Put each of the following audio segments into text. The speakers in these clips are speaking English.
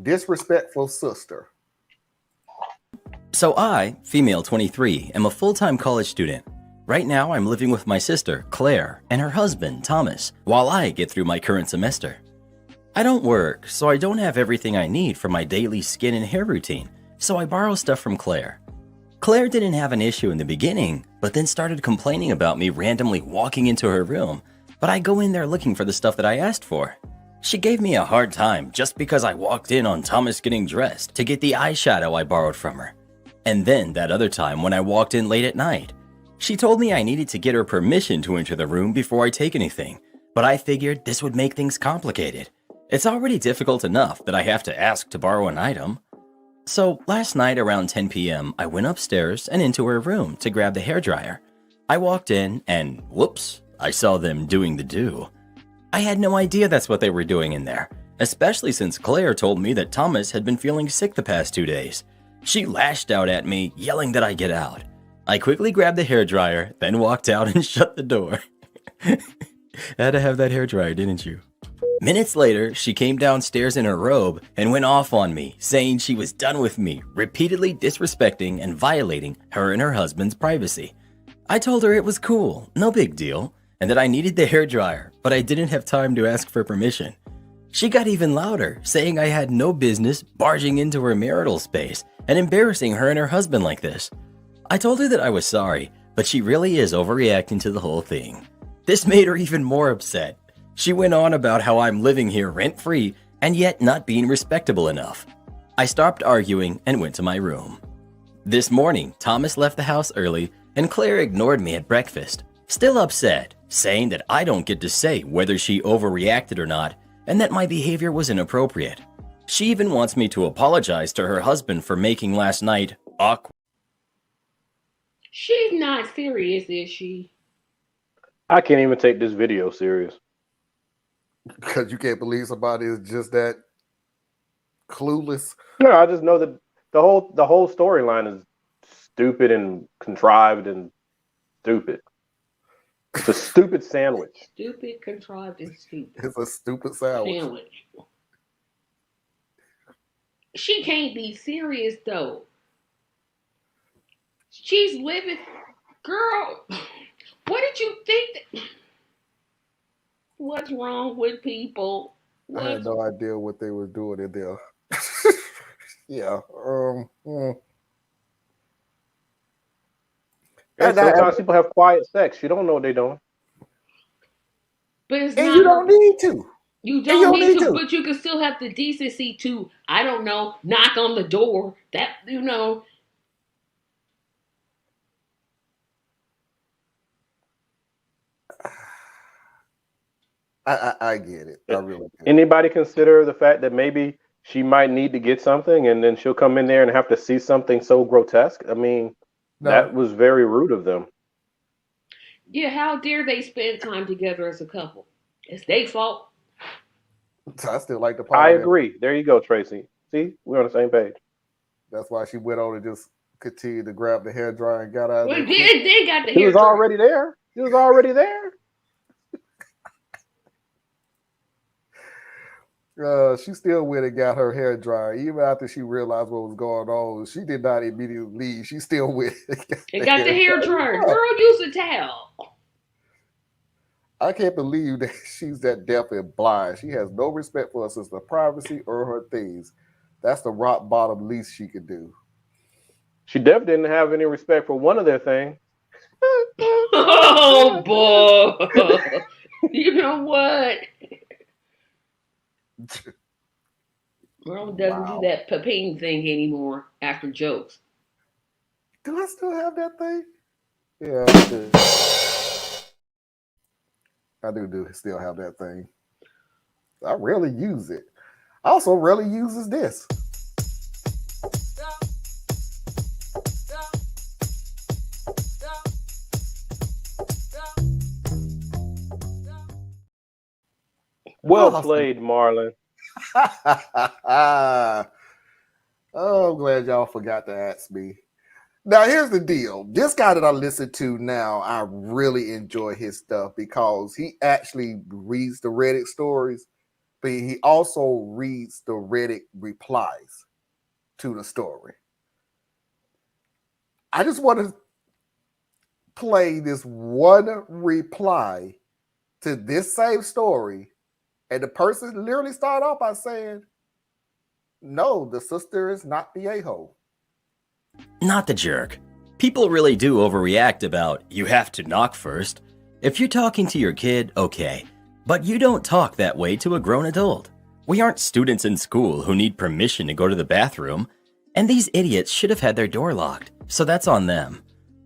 Disrespectful sister. So I, female 23, am a full-time college student. Right now I'm living with my sister, Claire, and her husband, Thomas, while I get through my current semester. I don't work, so I don't have everything I need for my daily skin and hair routine, so I borrow stuff from Claire. Claire didn't have an issue in the beginning, but then started complaining about me randomly walking into her room, but I go in there looking for the stuff that I asked for. She gave me a hard time just because I walked in on Thomas getting dressed to get the eyeshadow I borrowed from her. And then that other time when I walked in late at night. She told me I needed to get her permission to enter the room before I take anything, but I figured this would make things complicated. It's already difficult enough that I have to ask to borrow an item. So last night around 10 p.m., I went upstairs and into her room to grab the hairdryer. I walked in and whoops, I saw them doing the do. I had no idea that's what they were doing in there, especially since Claire told me that Thomas had been feeling sick the past 2 days. She lashed out at me, yelling that I get out. I quickly grabbed the hairdryer, then walked out and shut the door. Had to have that hairdryer, didn't you? Minutes later, she came downstairs in her robe and went off on me, saying she was done with me, repeatedly disrespecting and violating her and her husband's privacy. I told her it was cool, no big deal, and that I needed the hairdryer, but I didn't have time to ask for permission. She got even louder, saying I had no business barging into her marital space and embarrassing her and her husband like this. I told her that I was sorry, but she really is overreacting to the whole thing. This made her even more upset. She went on about how I'm living here rent-free and yet not being respectable enough. I stopped arguing and went to my room. This morning, Thomas left the house early and Claire ignored me at breakfast, still upset, saying that I don't get to say whether she overreacted or not and that my behavior was inappropriate. She even wants me to apologize to her husband for making last night awkward. She's not serious, is she? I can't even take this video serious. Because you can't believe somebody is just that clueless. No, I just know that the whole storyline is stupid and contrived and stupid. It's a stupid sandwich. Stupid, contrived, and stupid. It's a stupid sandwich. She can't be serious though. She's living, girl. What did you think? What's wrong with people? I had no idea what they were doing in there. Yeah. And sometimes people have quiet sex. You don't know what they're doing. But it's and not, you don't need to. You don't need to, but you can still have the decency to, I don't know, knock on the door. That, you know. I get it. I really do. Anybody consider the fact that maybe she might need to get something and then she'll come in there and have to see something so grotesque? I mean, that was very rude of them. Yeah, how dare they spend time together as a couple? It's their fault. I still like the part. I agree. There you go, Tracy. See, we're on the same page. That's why she went on and just continued to grab the hairdryer and got out of there. They got the hairdryer. He was already there. He was already there. She still went and got her hair dry. Even after she realized what was going on, she did not immediately leave. She still went and got the hair dryer. Girl, use a towel. I can't believe that she's that deaf and blind. She has no respect for her sister's privacy or her things. That's the rock bottom least she could do. She definitely didn't have any respect for one of their things. Oh, boy. You know what? Girl doesn't do that papine thing anymore after jokes. Do I still have that thing? Yeah, I do still have that thing. I rarely use it. I also rarely uses this. Well played, Marlon. Oh, I'm glad y'all forgot to ask me. Now, here's the deal. This guy that I listen to now, I really enjoy his stuff because he actually reads the Reddit stories. but he also reads the Reddit replies to the story. I just want to play this one reply to this same story, and the person literally started off by saying, "No, the sister is not the a-hole." Not the jerk. People really do overreact about you have to knock first. If you're talking to your kid, okay, but you don't talk that way to a grown adult. We aren't students in school who need permission to go to the bathroom, and these idiots should have had their door locked, so that's on them.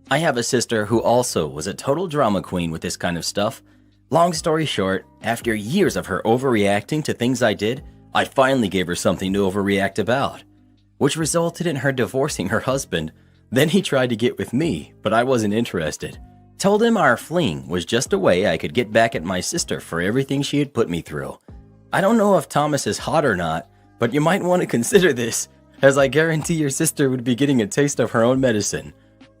I have a sister who also was a total drama queen with this kind of stuff. Long story short, after years of her overreacting to things I did, I finally gave her something to overreact about, which resulted in her divorcing her husband. Then he tried to get with me, but I wasn't interested. Told him our fling was just a way I could get back at my sister for everything she had put me through. I don't know if Thomas is hot or not, but you might want to consider this, as I guarantee your sister would be getting a taste of her own medicine.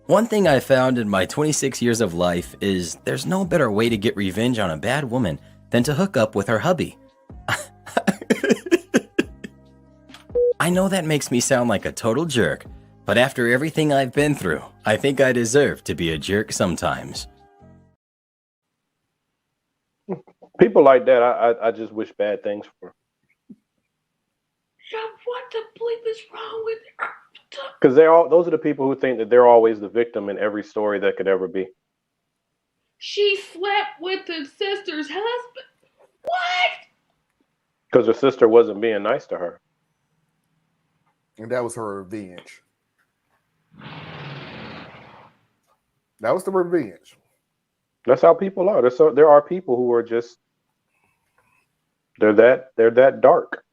One thing I found in my 26 years of life is there's no better way to get revenge on a bad woman than to hook up with her hubby. I know that makes me sound like a total jerk, but after everything I've been through, I think I deserve to be a jerk sometimes. People like that, I just wish bad things for. Yeah, what the bleep is wrong with her? Because those are the people who think that they're always the victim in every story that could ever be. She slept with the sister's husband? What? Because her sister wasn't being nice to her. And that was her revenge. That was the revenge. That's how people are. There are people who are just they're that dark.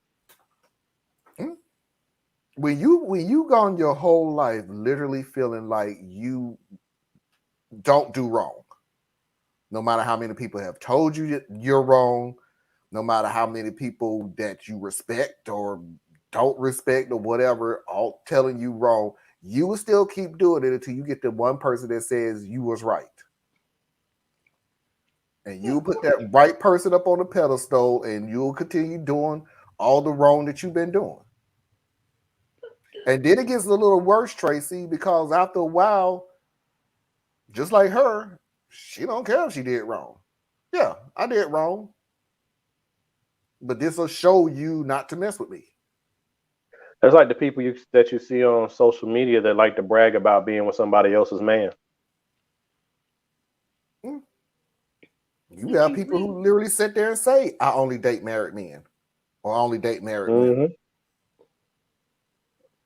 When you gone your whole life literally feeling like you don't do wrong, no matter how many people have told you that you're wrong, no matter how many people that you respect or don't respect or whatever, all telling you wrong, you will still keep doing it until you get the one person that says you was right. And you put that right person up on the pedestal and you'll continue doing all the wrong that you've been doing. And then it gets a little worse, Tracy, because after a while, just like her, she don't care if she did wrong. Yeah, I did wrong. But this will show you not to mess with me. That's like the people that you see on social media that like to brag about being with somebody else's man. You have people who literally sit there and say, I only date married men or I only date married women.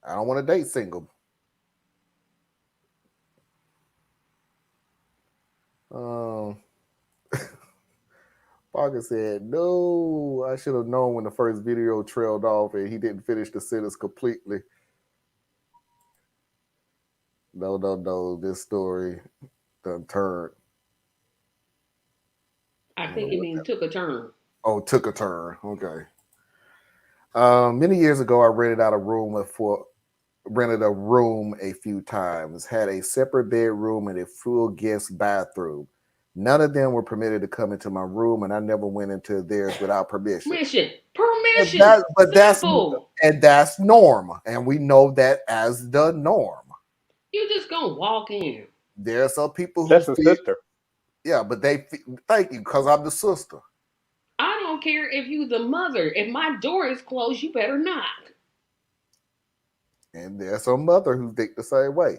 I don't want to date single. Parker said, no, I should have known when the first video trailed off and he didn't finish the sentence completely. No, this story done turned. I think it means took a turn. Oh, took a turn. Okay. Many years ago, I rented a room a few times, had a separate bedroom and a full guest bathroom. None of them were permitted to come into my room, and I never went into theirs without permission. Permission. That's norm, and we know that as the norm. You just gonna walk in. There are some people who that's the sister. Yeah, but thank you, because I'm the sister. I don't care if you the mother. If my door is closed, you better knock. And there's some mother who think the same way.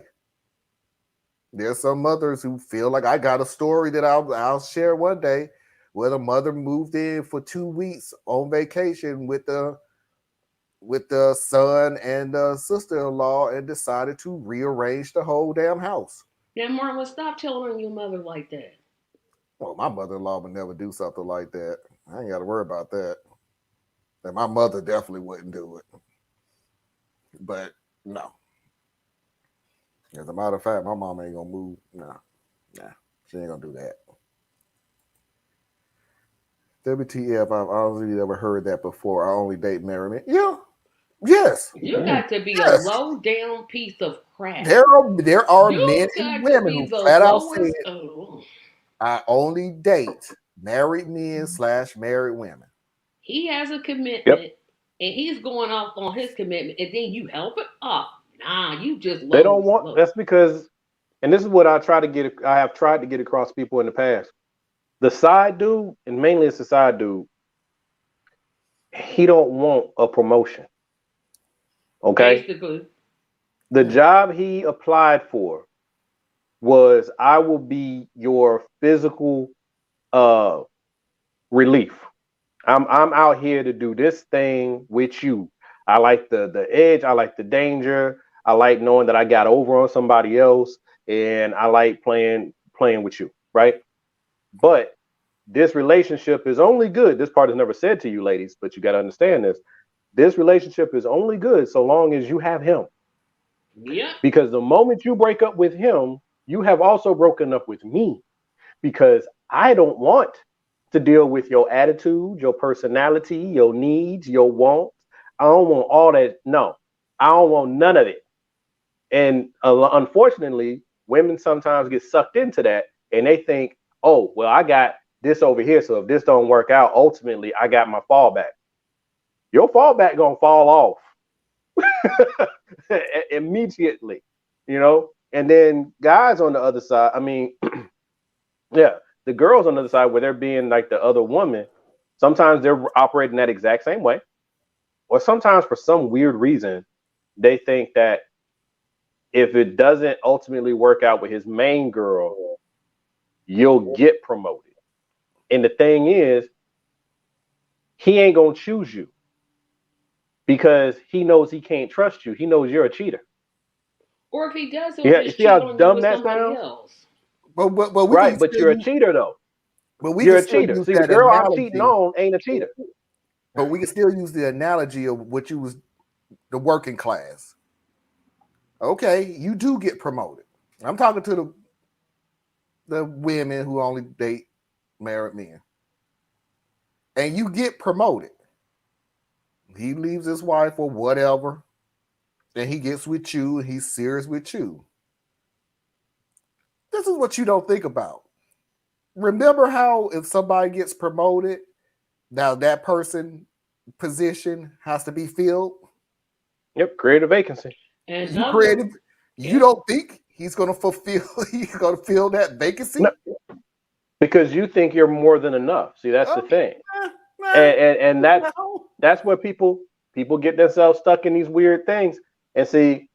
There's some mothers who feel like I got a story that I'll share one day where the mother moved in for 2 weeks on vacation with the son and the sister-in-law and decided to rearrange the whole damn house. Now, Marlon, stop telling your mother like that. Well, my mother-in-law would never do something like that. I ain't got to worry about that. And my mother definitely wouldn't do it. But no. As a matter of fact, my mom ain't gonna move. Nah, she ain't gonna do that. WTF, I've honestly never heard that before. I only date married men. Yeah. Yes. You got to be a low down piece of crap. There are men and women who flat out say, I only date married men / married women. He has a commitment, Yep. and he's going off on his commitment, and then you help it up. Nah, you just They low. don't want. That's because, and this is what I have tried to get across people in the past. The side dude, and mainly it's the side dude. He don't want a promotion. Okay. Basically. The job he applied for was, I will be your physical relief. I'm out here to do this thing with you. I like the edge. I like the danger. I like knowing that I got over on somebody else, and I like playing with you, right? But this relationship is only good. This part is never said to you, ladies, but you got to understand this. This relationship is only good so long as you have him. Yeah. Because the moment you break up with him, you have also broken up with me. Because I don't want to deal with your attitude, your personality, your needs, your wants. I don't want all that. No, I don't want none of it. And unfortunately, women sometimes get sucked into that, and they think, oh, well, I got this over here, so if this don't work out, ultimately I got my fallback. Your fallback gonna fall off immediately, and then guys on the other side, I mean, yeah, the girls on the other side, where they're being like the other woman, sometimes they're operating that exact same way, or sometimes for some weird reason they think that if it doesn't ultimately work out with his main girl, you'll get promoted. And the thing is, he ain't gonna choose you because he knows he can't trust you. He knows you're a cheater. Or if he does, he'll Yeah, you just see cheat how on you dumb with that somebody sounds? else. But we Right, can but still you're a use, cheater though. but we You're can a still cheater. use See, the that girl I'm cheating analogy. on ain't a cheater. But we can still use the analogy of what you was the working class. Okay, you do get promoted. I'm talking to the women who only date married men. And you get promoted. He leaves his wife or whatever, and he gets with you and he's serious with you. This is what you don't think about. Remember how if somebody gets promoted, now that person position has to be filled? Yep, create a vacancy. And You created, you yeah. don't think he's gonna fill that vacancy? No, because you think you're more than enough. See, that's the thing. Nah, And no. that's where people get themselves stuck in these weird things. And see,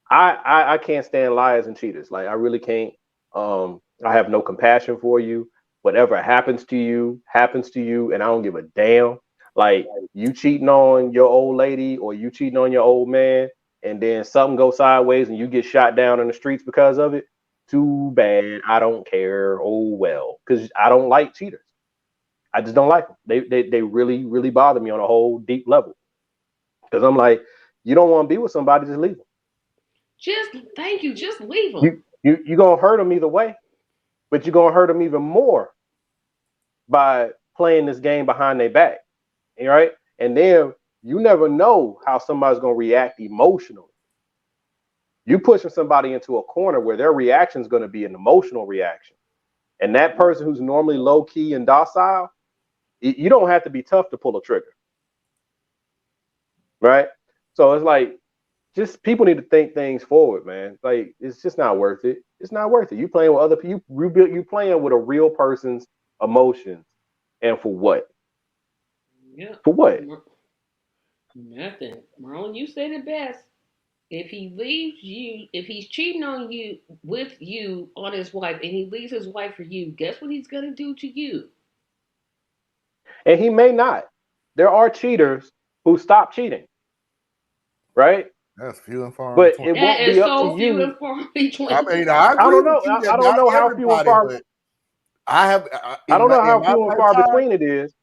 I can't stand liars and cheaters. Like, I really can't. I have no compassion for you. Whatever happens to you, and I don't give a damn. Like, you cheating on your old lady or you cheating on your old man, and then something goes sideways and you get shot down in the streets because of it. Too bad. I don't care. Oh well, because I don't like cheaters. I just don't like them. They really, really bother me on a whole deep level. Because I'm like, you don't want to be with somebody, just leave them. Thank you. Just leave them. You gonna hurt them either way, but you're gonna hurt them even more by playing this game behind their back, right? And then you never know how somebody's gonna react emotionally. You pushing somebody into a corner where their reaction is gonna be an emotional reaction, and that person who's normally low key and docile, you don't have to be tough to pull a trigger, right? So it's like, just people need to think things forward, man. Like, it's just not worth it. It's not worth it. You playing with other people. You playing with a real person's emotions, and for what? Yeah. For what? Nothing. Marlon, you said it best. If he leaves you, if he's cheating on you with you on his wife, and he leaves his wife for you, guess what he's gonna do to you? And he may not. There are cheaters who stop cheating, right? That's few and far But between. it That won't is be up to so few you. and far between. I mean, I I agree don't with know. you I that don't not know how few and everybody, far. but I have I don't know how my few and far lifetime. between it is.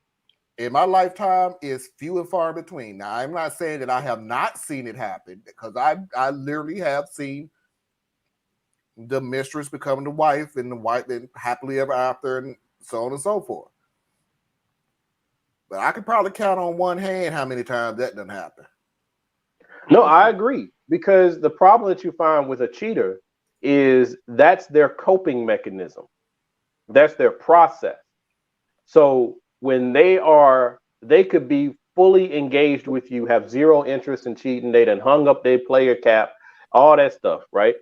In my lifetime, is few and far between. Now, I'm not saying that I have not seen it happen, because I literally have seen the mistress becoming the wife, and the wife then happily ever after, and so on and so forth. But I could probably count on one hand how many times that doesn't happen. No, I agree, because the problem that you find with a cheater is that's their coping mechanism. That's their process. So when they are they could be fully engaged with you, have zero interest in cheating. They done hung up their player cap, all that stuff, right?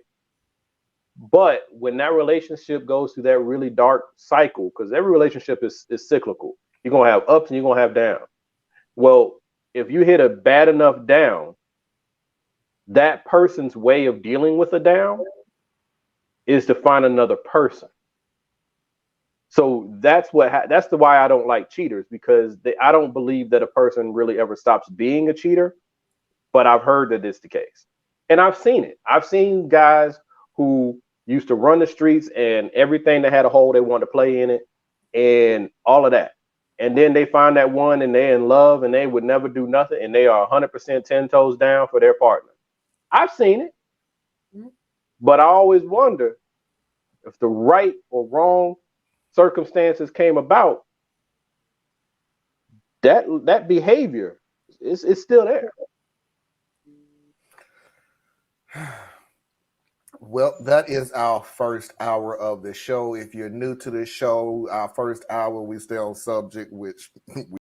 But when that relationship goes through that really dark cycle, because every relationship is cyclical, you're gonna have ups and you're gonna have downs. Well, if you hit a bad enough down, that person's way of dealing with a down is to find another person. So that's that's the why I don't like cheaters, because I don't believe that a person really ever stops being a cheater. But I've heard that it's the case, and I've seen it. I've seen guys who used to run the streets and everything that had a hole, they wanted to play in it, and all of that. And then they find that one, and they're in love, and they would never do nothing, and they are 100% 10 toes down for their partner. I've seen it, but I always wonder if the right or wrong circumstances came about, that behavior is still there. Well, that is our first hour of the show. If you're new to the show, our first hour we stay on subject, which we